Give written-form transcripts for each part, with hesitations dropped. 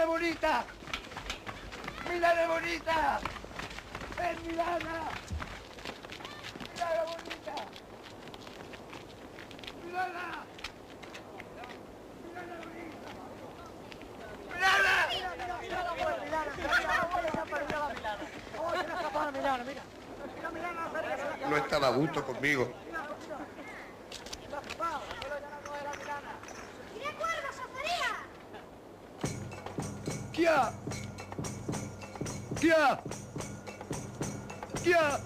Milana bonita! ¡Milana bonita! ¡Ven, Milana! ¡Milana bonita! ¡Milana! ¡Milana bonita! ¡Milana! No estaba a gusto conmigo. ¡Tira cuerdas, Zacarías! ¡Kia! ¡Kia! ¡Kia!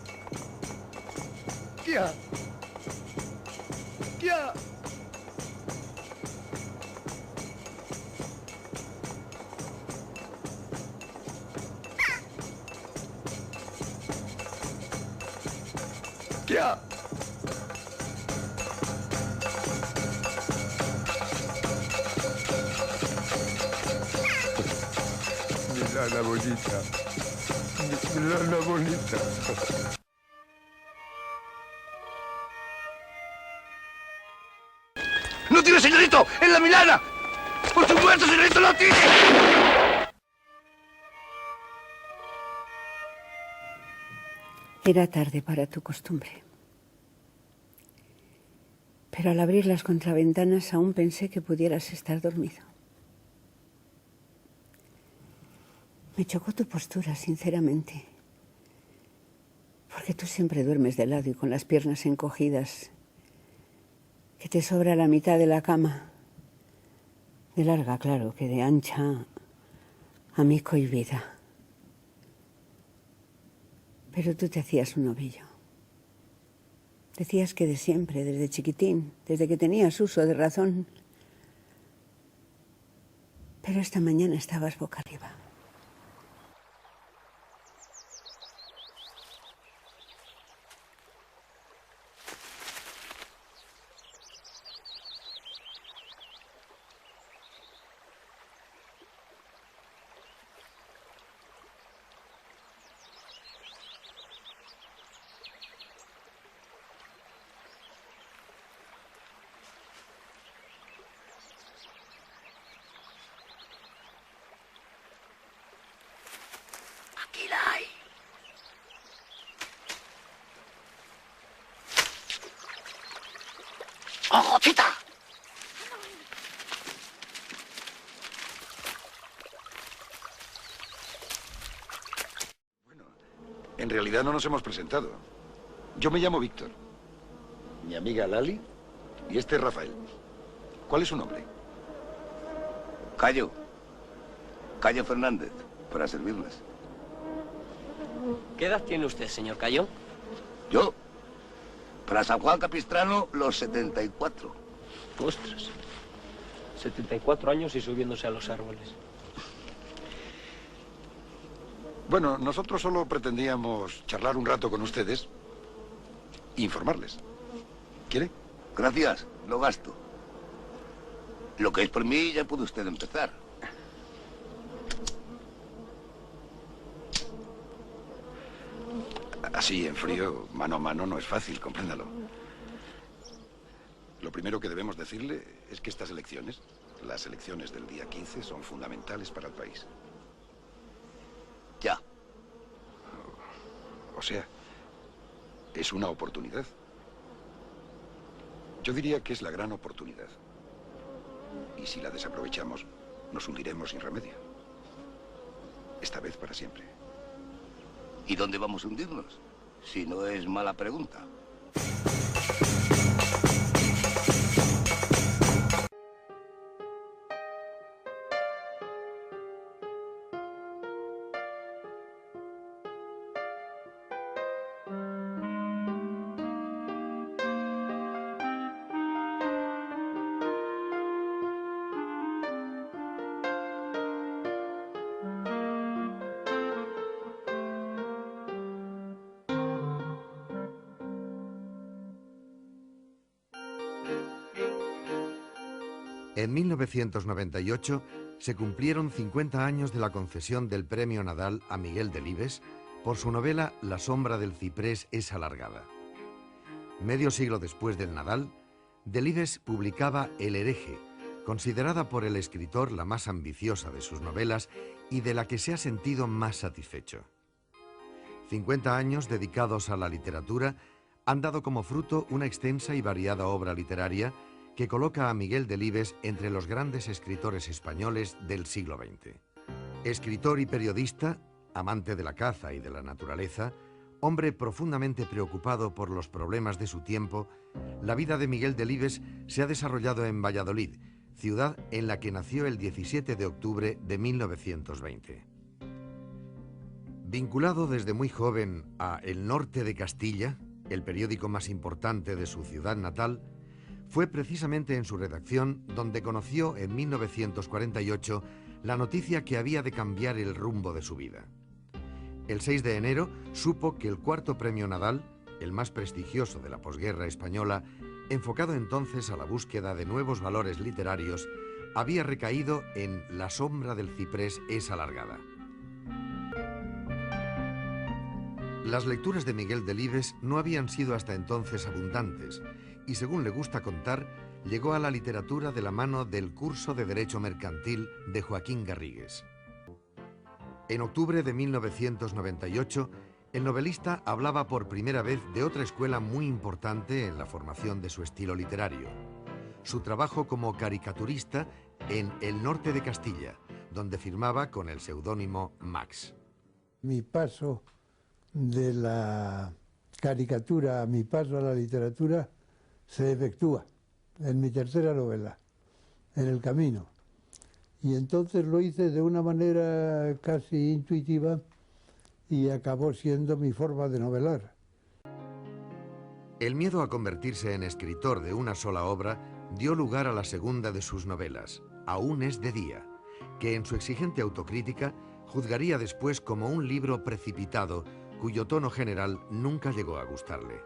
¡Kia! ¡Kia! ¡Kia! Milana bonita. Milana bonita. ¡No tiene, señorito! ¡En la Milana! ¡Por supuesto, señorito, lo tiene! Era tarde para tu costumbre. Pero al abrir las contraventanas aún pensé que pudieras estar dormido. Me chocó tu postura, sinceramente. Porque tú siempre duermes de lado y con las piernas encogidas, que te sobra la mitad de la cama. De larga, claro, que de ancha, amico y vida. Pero tú te hacías un ovillo. Decías que de siempre, desde chiquitín, desde que tenías uso de razón. Pero esta mañana estabas boca arriba. Aquí la hay. ¡Ojocita! Bueno, en realidad no nos hemos presentado. Yo me llamo Víctor. Mi amiga Lali y este es Rafael. ¿Cuál es su nombre? Cayo. Cayo Fernández, para servirles. ¿Qué edad tiene usted, señor Cayo? Yo, para San Juan Capistrano, los 74. Ostras. 74 años y subiéndose a los árboles. Bueno, nosotros solo pretendíamos charlar un rato con ustedes e informarles. ¿Quiere? Gracias, lo gasto. Lo que es por mí, ya puede usted empezar. Así, en frío, mano a mano, no es fácil, compréndalo. Lo primero que debemos decirle es que estas elecciones, las elecciones del día 15, son fundamentales para el país. Ya. O sea, es una oportunidad. Yo diría que es la gran oportunidad. Y si la desaprovechamos, nos hundiremos sin remedio. Esta vez para siempre. ¿Y dónde vamos a hundirnos? Si no es mala pregunta. En 1998 se cumplieron 50 años de la concesión del Premio Nadal a Miguel Delibes por su novela La sombra del ciprés es alargada. Medio siglo después del Nadal, Delibes publicaba El hereje, considerada por el escritor la más ambiciosa de sus novelas y de la que se ha sentido más satisfecho. 50 años dedicados a la literatura han dado como fruto una extensa y variada obra literaria que coloca a Miguel Delibes entre los grandes escritores españoles del siglo XX. Escritor y periodista, amante de la caza y de la naturaleza, hombre profundamente preocupado por los problemas de su tiempo, la vida de Miguel Delibes se ha desarrollado en Valladolid, ciudad en la que nació el 17 de octubre de 1920. Vinculado desde muy joven a El Norte de Castilla, el periódico más importante de su ciudad natal, fue precisamente en su redacción donde conoció en 1948 la noticia que había de cambiar el rumbo de su vida. El 6 de enero supo que el cuarto premio Nadal, el más prestigioso de la posguerra española, enfocado entonces a la búsqueda de nuevos valores literarios, había recaído en La sombra del ciprés es alargada. Las lecturas de Miguel Delibes no habían sido hasta entonces abundantes y, según le gusta contar, llegó a la literatura de la mano del curso de Derecho Mercantil de Joaquín Garrigues. En octubre de 1998, el novelista hablaba por primera vez de otra escuela muy importante en la formación de su estilo literario: su trabajo como caricaturista en El Norte de Castilla, donde firmaba con el seudónimo Max. Mi paso de la caricatura a mi paso a la literatura se efectúa en mi tercera novela, En el camino. Y entonces lo hice de una manera casi intuitiva y acabó siendo mi forma de novelar. El miedo a convertirse en escritor de una sola obra dio lugar a la segunda de sus novelas, Aún es de día, que en su exigente autocrítica juzgaría después como un libro precipitado cuyo tono general nunca llegó a gustarle.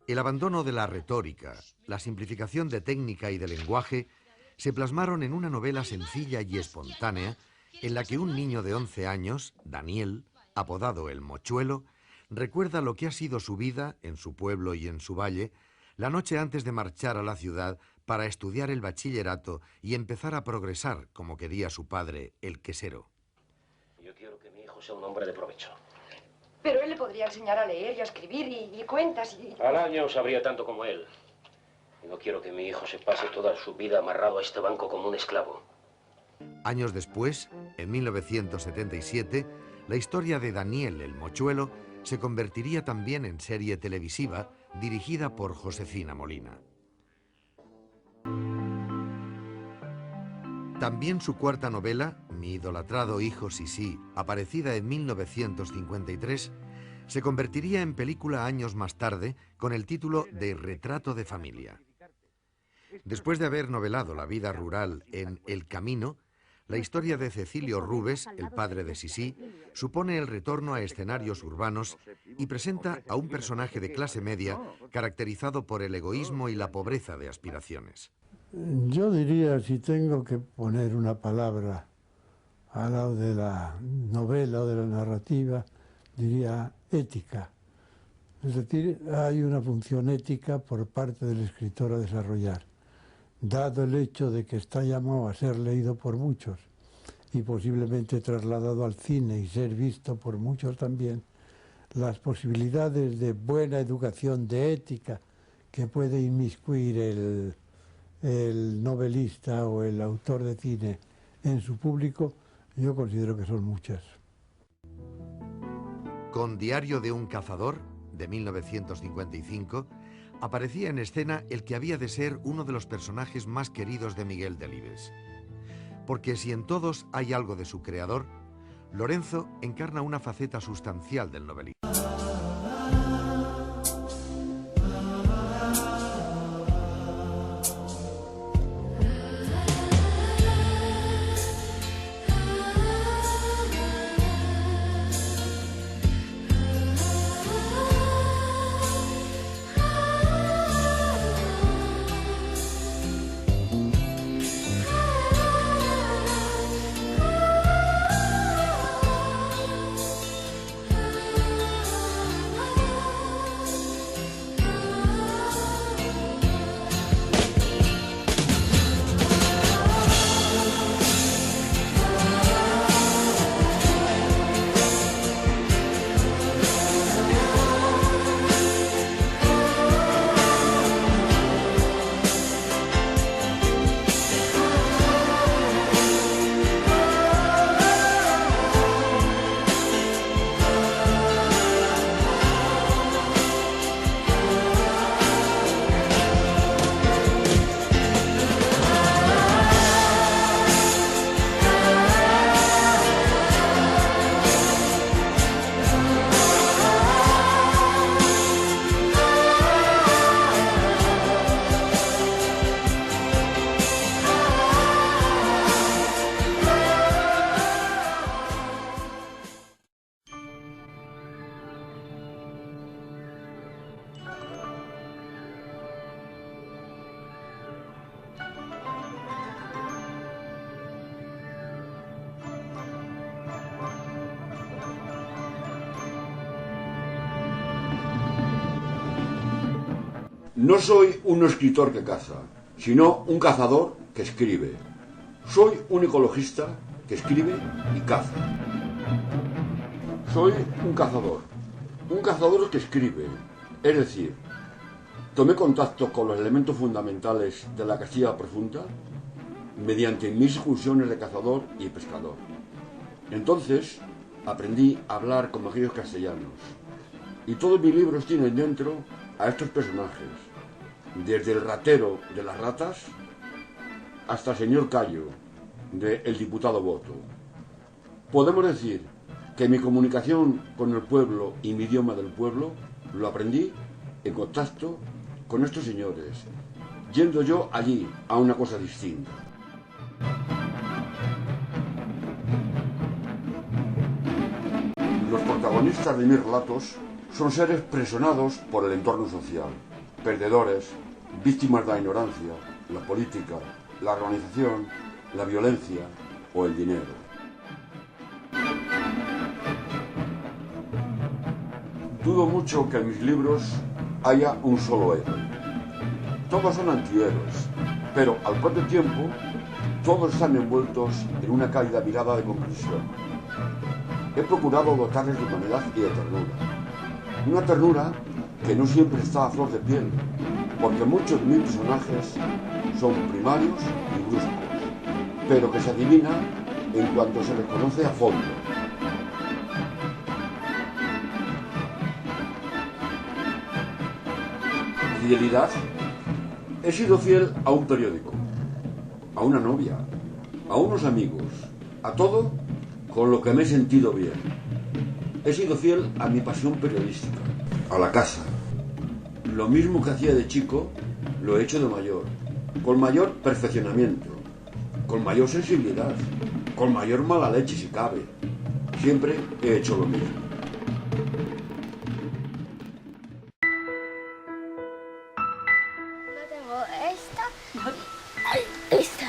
El abandono de la retórica, la simplificación de técnica y de lenguaje se plasmaron en una novela sencilla y espontánea en la que un niño de 11 años, Daniel, apodado el Mochuelo, recuerda lo que ha sido su vida en su pueblo y en su valle la noche antes de marchar a la ciudad para estudiar el bachillerato y empezar a progresar como quería su padre, el quesero. Yo quiero que mi hijo sea un hombre de provecho. Pero él le podría enseñar a leer y a escribir y cuentas y... Al año sabría tanto como él. Y no quiero que mi hijo se pase toda su vida amarrado a este banco como un esclavo. Años después, en 1977, la historia de Daniel el Mochuelo se convertiría también en serie televisiva dirigida por Josefina Molina. También su cuarta novela, Mi idolatrado hijo Sisí, aparecida en 1953, se convertiría en película años más tarde con el título de Retrato de familia. Después de haber novelado la vida rural en El camino, la historia de Cecilio Rubes, el padre de Sisí, supone el retorno a escenarios urbanos y presenta a un personaje de clase media caracterizado por el egoísmo y la pobreza de aspiraciones. Yo diría, si tengo que poner una palabra al lado de la novela o de la narrativa, diría ética. Es decir, hay una función ética por parte del escritor a desarrollar, dado el hecho de que está llamado a ser leído por muchos y posiblemente trasladado al cine y ser visto por muchos también. Las posibilidades de buena educación, de ética, que puede inmiscuir el novelista o el autor de cine en su público, yo considero que son muchas. Con Diario de un cazador, de 1955, aparecía en escena el que había de ser uno de los personajes más queridos de Miguel Delibes. Porque si en todos hay algo de su creador, Lorenzo encarna una faceta sustancial del novelista. No soy un escritor que caza, sino un cazador que escribe. Soy un ecologista que escribe y caza. Soy un cazador que escribe, es decir, tomé contacto con los elementos fundamentales de la Castilla profunda mediante mis excursiones de cazador y pescador. Entonces aprendí a hablar como aquellos castellanos. Y todos mis libros tienen dentro a estos personajes, desde el ratero de las ratas hasta el señor Cayo, de El diputado Boto. Podemos decir que mi comunicación con el pueblo y mi idioma del pueblo lo aprendí en contacto con estos señores, yendo yo allí a una cosa distinta. Los protagonistas de mis relatos son seres presionados por el entorno social, perdedores, víctimas de la ignorancia, la política, la organización, la violencia o el dinero. Dudo mucho que en mis libros haya un solo héroe. Todos son antihéroes, pero al propio tiempo todos están envueltos en una cálida mirada de comprensión. He procurado dotarles de humanidad y de ternura. Una ternura que no siempre está a flor de piel, porque muchos de mis personajes son primarios y bruscos, pero que se adivina en cuanto se les conoce a fondo. Fidelidad. He sido fiel a un periódico, a una novia, a unos amigos, a todo con lo que me he sentido bien. He sido fiel a mi pasión periodística, a la casa. Lo mismo que hacía de chico, lo he hecho de mayor, con mayor perfeccionamiento, con mayor sensibilidad, con mayor mala leche si cabe. Siempre he hecho lo mismo.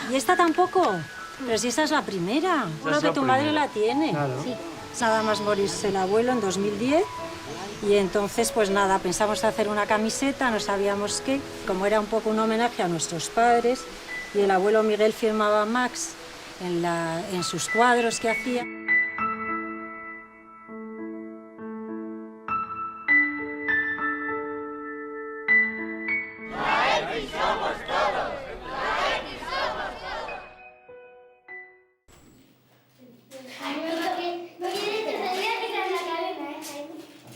¿Y esta tampoco? Pero si esa es la primera. Creo que tu madre la tiene. Claro. Sí. Nada más morirse el abuelo en 2010. Y entonces, pues nada, pensamos hacer una camiseta, no sabíamos qué. Como era un poco un homenaje a nuestros padres, y el abuelo Miguel firmaba Max en sus cuadros que hacía.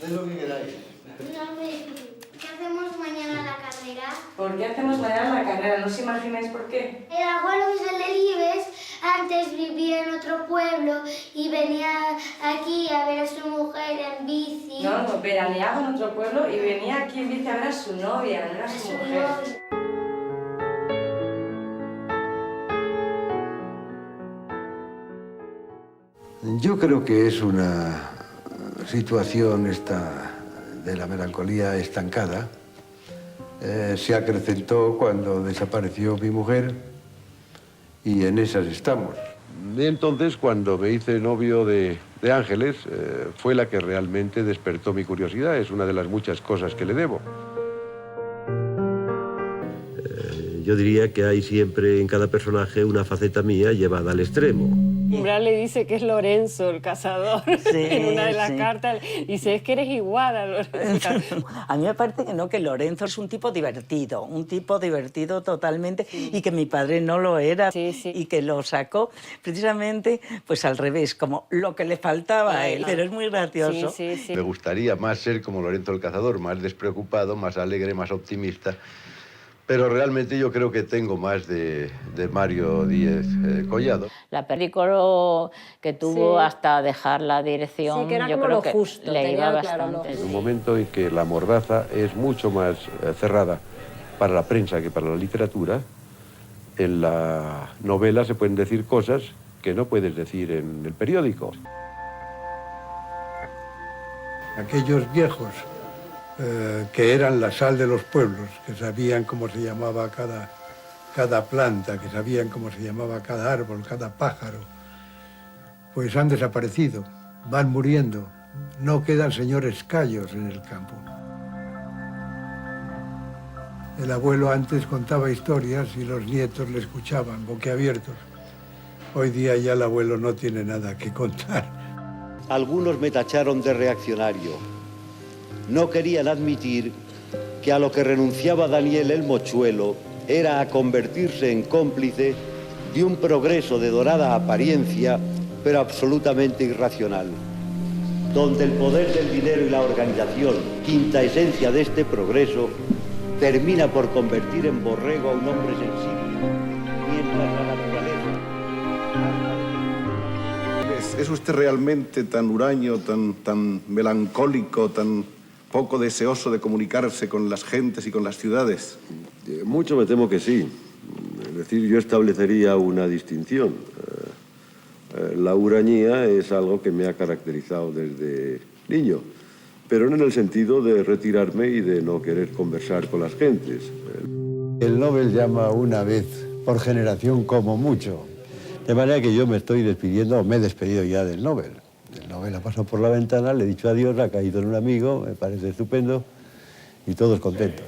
Haced lo que queráis. ¿Qué hacemos mañana en la carrera? ¿Por qué hacemos mañana la carrera? ¿No os imagináis por qué? El abuelo Miguel Delibes antes vivía en otro pueblo y venía aquí a ver a su mujer en bici. No, veraneaba en otro pueblo y venía aquí en bici a ver a su novia, no era su mujer. Yo creo que es una situación esta de la melancolía estancada. Se acrecentó cuando desapareció mi mujer y en esas estamos. Entonces, cuando me hice novio de Ángeles, fue la que realmente despertó mi curiosidad. Es una de las muchas cosas que le debo. Yo diría que hay siempre en cada personaje una faceta mía llevada al extremo. Umbral le dice que es Lorenzo, el cazador, en una de las cartas. Dice, es que eres igual a Lorenzo. A mí me parece que no, que Lorenzo es un tipo divertido totalmente, y que mi padre no lo era, y que lo sacó precisamente pues al revés, como lo que le faltaba a él, pero es muy gracioso. Me gustaría más ser como Lorenzo el cazador, más despreocupado, más alegre, más optimista. Pero realmente yo creo que tengo más de Mario Díez Collado. La película que tuvo hasta dejar la dirección, que era yo como creo lo que justo, le iba claro, bastante. En un momento en que la mordaza es mucho más cerrada para la prensa que para la literatura, en la novela se pueden decir cosas que no puedes decir en el periódico. Aquellos viejos que eran la sal de los pueblos, que sabían cómo se llamaba cada planta, que sabían cómo se llamaba cada árbol, cada pájaro, pues han desaparecido, van muriendo, no quedan señores callos en el campo. El abuelo antes contaba historias y los nietos le escuchaban, boquiabiertos. Hoy día ya el abuelo no tiene nada que contar. Algunos me tacharon de reaccionario. No querían admitir que a lo que renunciaba Daniel el Mochuelo era a convertirse en cómplice de un progreso de dorada apariencia, pero absolutamente irracional, donde el poder del dinero y la organización, quinta esencia de este progreso, termina por convertir en borrego a un hombre sensible, mientras la naturaleza... ¿Es usted realmente tan huraño, tan melancólico, tan poco deseoso de comunicarse con las gentes y con las ciudades? Mucho me temo que sí. Es decir, yo establecería una distinción. La hurañía es algo que me ha caracterizado desde niño, pero no en el sentido de retirarme y de no querer conversar con las gentes. El Nobel llama una vez por generación como mucho. De manera que yo me estoy despidiendo, o me he despedido ya del Nobel. El Nobel ha pasado por la ventana, le he dicho adiós, ha caído en un amigo, me parece estupendo, y todos contentos.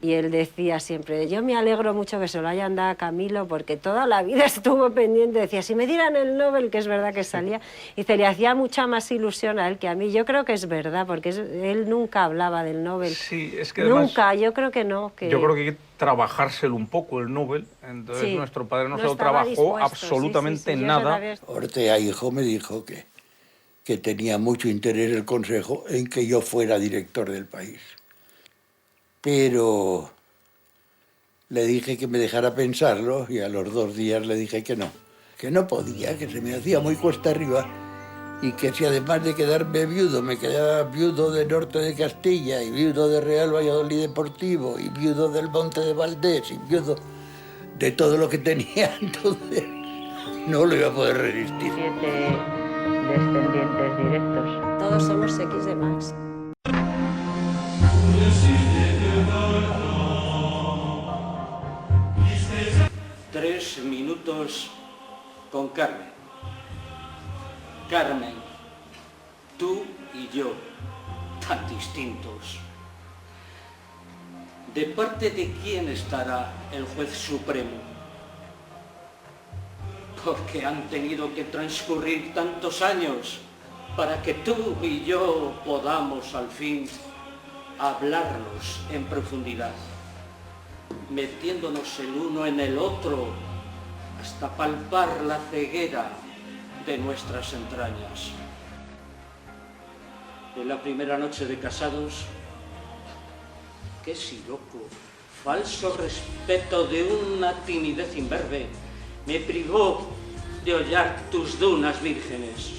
Y él decía siempre, yo me alegro mucho que se lo hayan dado a Camilo, porque toda la vida estuvo pendiente, decía, si me dieran el Nobel, que es verdad que salía, y se le hacía mucha más ilusión a él que a mí. Yo creo que es verdad, porque él nunca hablaba del Nobel. Sí, es que además, nunca, yo creo que no. Yo creo que hay que trabajárselo un poco el Nobel, entonces sí, nuestro padre no se lo estaba trabajó dispuesto, absolutamente sí, nada. Ortega hijo me dijo que tenía mucho interés el Consejo en que yo fuera director del país. Pero le dije que me dejara pensarlo y a los 2 días le dije que no podía, que se me hacía muy cuesta arriba y que si además de quedarme viudo, me quedaba viudo de Norte de Castilla y viudo de Real Valladolid Deportivo y viudo del Monte de Valdés y viudo de todo lo que tenía, entonces no lo iba a poder resistir. 7 descendientes directos. Todos somos X de Max. Tres minutos con Carmen. Carmen, tú y yo, tan distintos. ¿De parte de quién estará el juez supremo? Porque han tenido que transcurrir tantos años para que tú y yo podamos al fin hablarnos en profundidad, metiéndonos el uno en el otro hasta palpar la ceguera de nuestras entrañas. En la primera noche de casados, qué siroco, falso respeto de una timidez imberbe, me privó de hollar tus dunas vírgenes.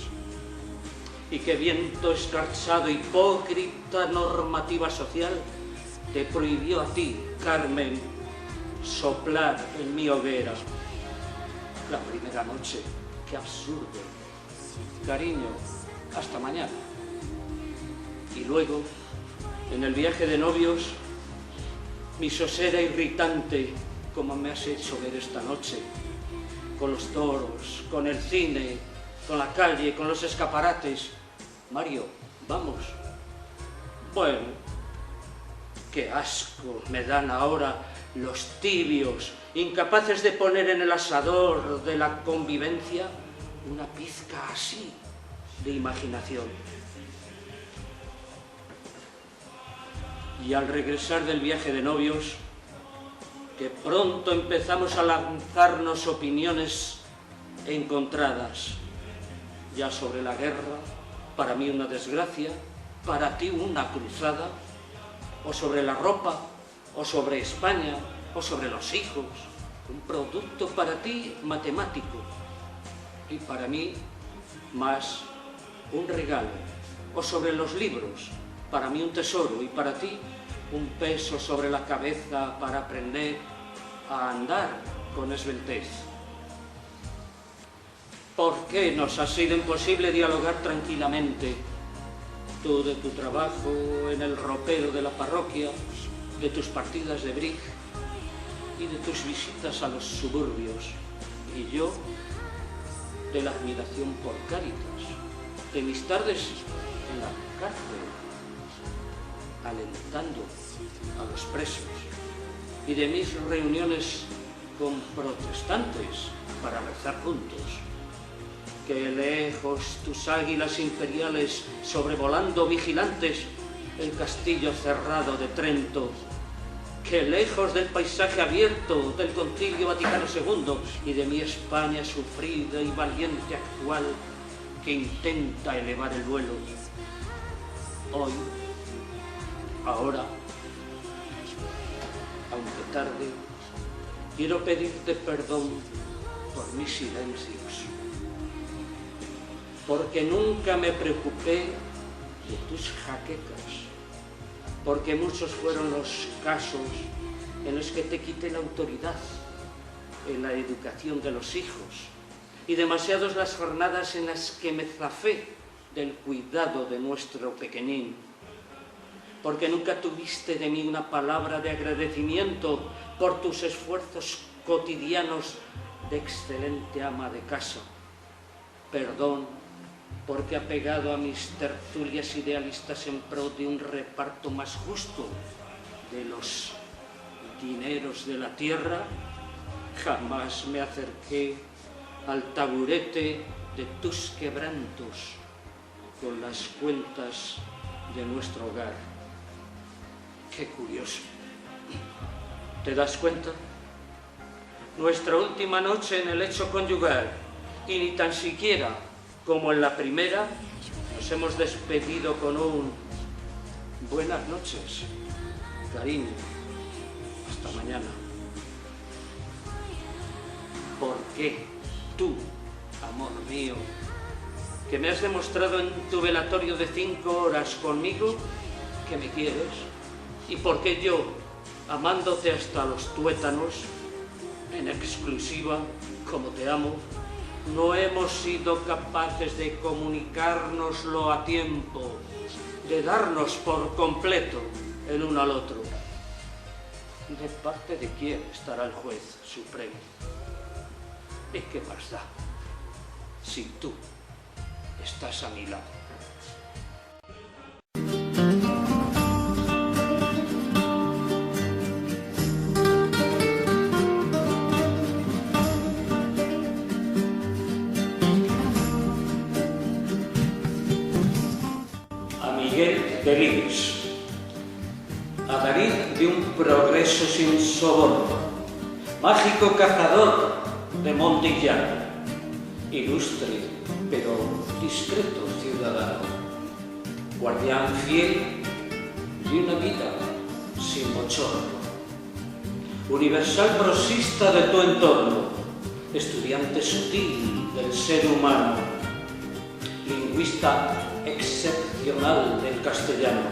Y qué viento escarchado, hipócrita normativa social, te prohibió a ti, Carmen, soplar en mi hoguera. La primera noche, qué absurdo. Cariño, hasta mañana. Y luego, en el viaje de novios, mi sosera irritante, como me has hecho ver esta noche, con los toros, con el cine, con la calle, con los escaparates. Mario, vamos. Bueno, qué asco me dan ahora los tibios, incapaces de poner en el asador de la convivencia una pizca así de imaginación. Y al regresar del viaje de novios, que pronto empezamos a lanzarnos opiniones encontradas, ya sobre la guerra, para mí una desgracia, para ti una cruzada, o sobre la ropa, o sobre España, o sobre los hijos, un producto para ti matemático, y para mí más un regalo, o sobre los libros, para mí un tesoro, y para ti un peso sobre la cabeza para aprender a andar con esbeltez. ¿Por qué nos ha sido imposible dialogar tranquilamente? Tú de tu trabajo en el ropero de la parroquia, de tus partidas de bridge y de tus visitas a los suburbios, y yo de la admiración por Cáritas, de mis tardes en la cárcel, alentando a los presos, y de mis reuniones con protestantes para rezar juntos. Que lejos tus águilas imperiales sobrevolando vigilantes el castillo cerrado de Trento. Que lejos del paisaje abierto del Concilio Vaticano II y de mi España sufrida y valiente actual que intenta elevar el vuelo. Hoy, ahora, aunque tarde, quiero pedirte perdón por mis silencios, porque nunca me preocupé de tus jaquecas, porque muchos fueron los casos en los que te quité la autoridad en la educación de los hijos y demasiados las jornadas en las que me zafé del cuidado de nuestro pequeñín, porque nunca tuviste de mí una palabra de agradecimiento por tus esfuerzos cotidianos de excelente ama de casa. Perdón, porque apegado a mis tertulias idealistas en pro de un reparto más justo de los dineros de la tierra, jamás me acerqué al taburete de tus quebrantos con las cuentas de nuestro hogar. Qué curioso. ¿Te das cuenta? Nuestra última noche en el lecho conyugal, y ni tan siquiera como en la primera, nos hemos despedido con un buenas noches, cariño, hasta mañana. ¿Por qué tú, amor mío, que me has demostrado en tu velatorio de 5 horas conmigo que me quieres? ¿Y por qué yo, amándote hasta los tuétanos, en exclusiva, como te amo, no hemos sido capaces de comunicárnoslo a tiempo, de darnos por completo el uno al otro? ¿De parte de quién estará el juez supremo? ¿Y qué más da si tú estás a mi lado? Delibes, adalid de un progreso sin soborno, mágico cazador de monte y llano, ilustre pero discreto ciudadano, guardián fiel de una vida sin bochorno, universal prosista de tu entorno, estudiante sutil del ser humano, lingüista excepcional del castellano,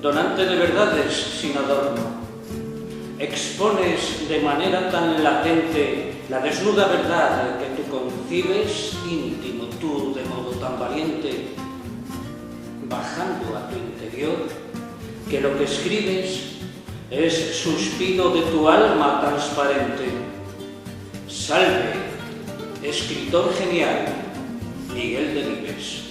donante de verdades sin adorno, expones de manera tan latente la desnuda verdad que tú concibes, íntimo tú de modo tan valiente, bajando a tu interior, que lo que escribes es suspiro de tu alma transparente. Salve, escritor genial, Miguel Delibes.